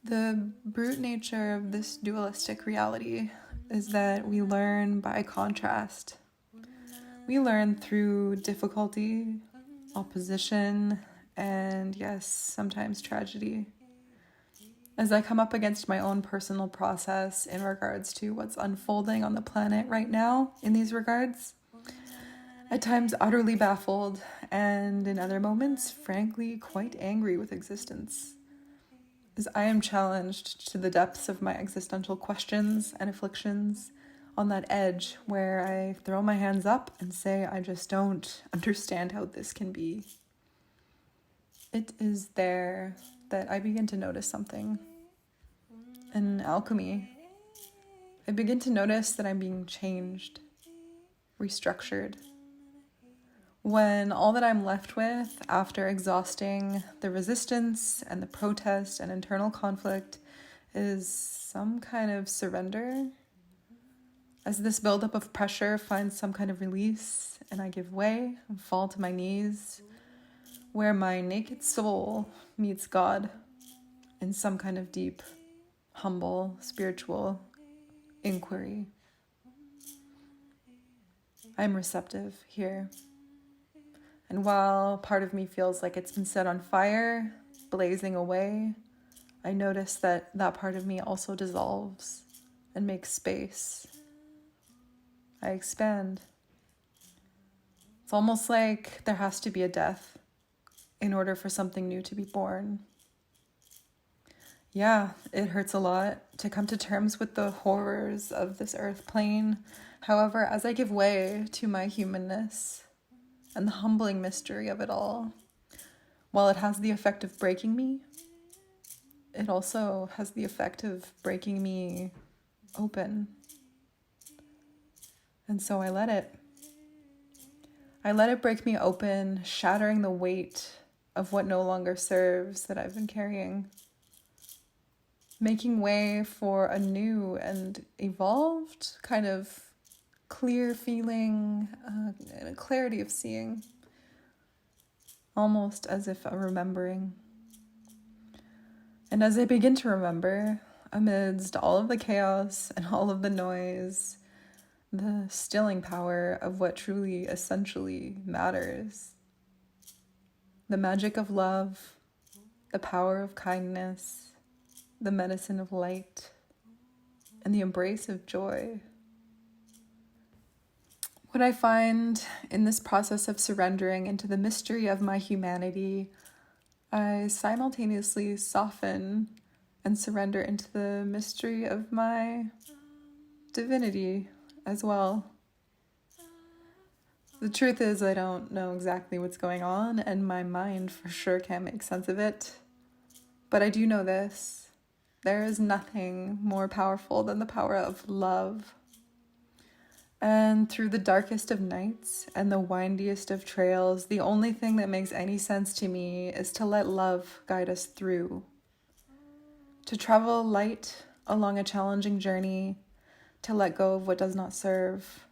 The brute nature of this dualistic reality is that we learn by contrast. We learn through difficulty, opposition, and yes, sometimes tragedy. As I come up against my own personal process in regards to what's unfolding on the planet right now in these regards, at times utterly baffled, and in other moments, frankly, quite angry with existence. As I am challenged to the depths of my existential questions and afflictions, on that edge where I throw my hands up and say, I just don't understand how this can be. It is there that I begin to notice something. An alchemy. I begin to notice that I'm being changed, restructured. When all that I'm left with after exhausting the resistance and the protest and internal conflict is some kind of surrender. As this buildup of pressure finds some kind of release and I give way and fall to my knees, where my naked soul meets God in some kind of deep, humble, spiritual inquiry. I'm receptive here. And while part of me feels like it's been set on fire, blazing away, I notice that that part of me also dissolves and makes space. I expand. It's almost like there has to be a death in order for something new to be born. Yeah, it hurts a lot to come to terms with the horrors of this earth plane. However, as I give way to my humanness and the humbling mystery of it all, while it has the effect of breaking me, it also has the effect of breaking me open. And so I let it. I let it break me open, shattering the weight of what no longer serves that I've been carrying, making way for a new and evolved kind of clear feeling, and a clarity of seeing, almost as if a remembering. And as I begin to remember, amidst all of the chaos and all of the noise, the stilling power of what truly essentially matters, the magic of love, the power of kindness, the medicine of light, and the embrace of joy. What I find in this process of surrendering into the mystery of my humanity, I simultaneously soften and surrender into the mystery of my divinity as well. The truth is, I don't know exactly what's going on, and my mind for sure can't make sense of it. But I do know this. There is nothing more powerful than the power of love. And through the darkest of nights and the windiest of trails, the only thing that makes any sense to me is to let love guide us through. To travel light along a challenging journey, to let go of what does not serve,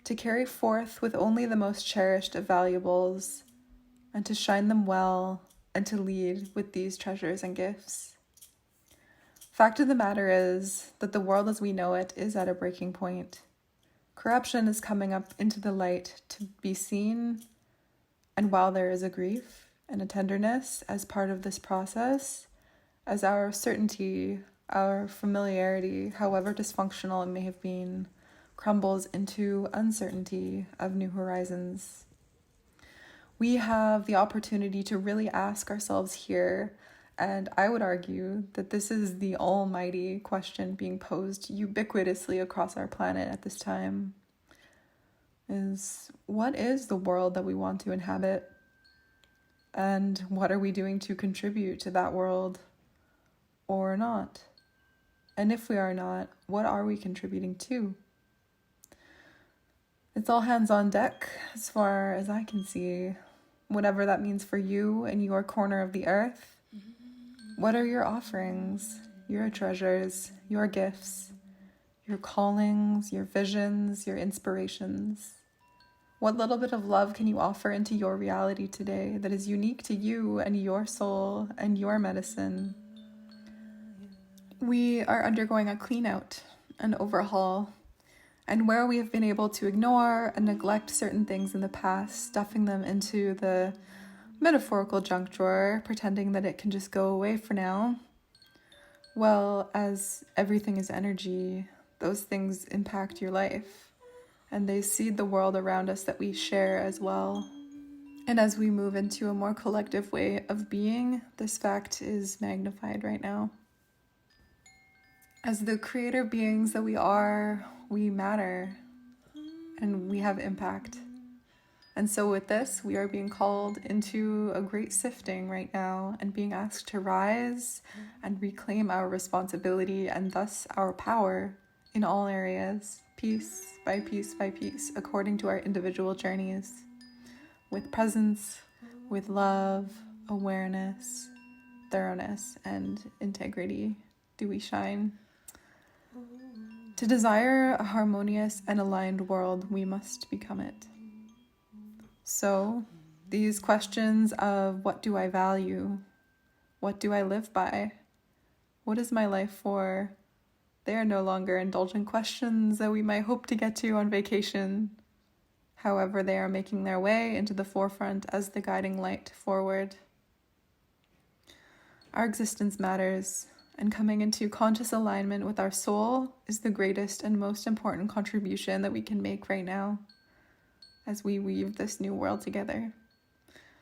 to carry forth with only the most cherished of valuables, and to shine them well, and to lead with these treasures and gifts. Fact of the matter is that the world as we know it is at a breaking point. Corruption is coming up into the light to be seen, and while there is a grief and a tenderness as part of this process, as our certainty, our familiarity, however dysfunctional it may have been, crumbles into uncertainty of new horizons. We have the opportunity to really ask ourselves here, and I would argue that this is the almighty question being posed ubiquitously across our planet at this time, is what is the world that we want to inhabit? And what are we doing to contribute to that world or not? And if we are not, what are we contributing to? It's all hands on deck as far as I can see. Whatever that means for you in your corner of the earth. What are your offerings, your treasures, your gifts, your callings, your visions, your inspirations? What little bit of love can you offer into your reality today that is unique to you and your soul and your medicine? We are undergoing a clean out, an overhaul, and where we have been able to ignore and neglect certain things in the past, stuffing them into the metaphorical junk drawer, pretending that it can just go away for now. Well, as everything is energy, those things impact your life, and they seed the world around us that we share as well. And as we move into a more collective way of being, this fact is magnified right now. As the creator beings that we are, we matter and we have impact. And so with this, we are being called into a great sifting right now and being asked to rise and reclaim our responsibility and thus our power in all areas, piece by piece by piece, according to our individual journeys. With presence, with love, awareness, thoroughness, and integrity do we shine. To desire a harmonious and aligned world, we must become it. So, these questions of what do I value? What do I live by? What is my life for? They are no longer indulgent questions that we might hope to get to on vacation. However, they are making their way into the forefront as the guiding light forward. Our existence matters, and coming into conscious alignment with our soul is the greatest and most important contribution that we can make right now as we weave this new world together.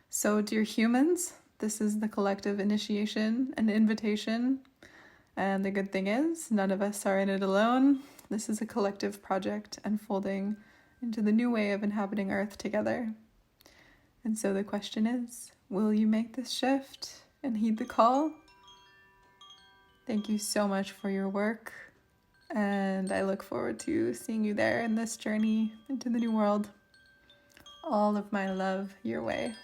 So, dear humans, this is the collective initiation and invitation. And the good thing is, none of us are in it alone. This is a collective project unfolding into the new way of inhabiting Earth together. And so the question is, will you make this shift and heed the call? Thank you so much for your work, and I look forward to seeing you there in this journey into the new world. All of my love your way.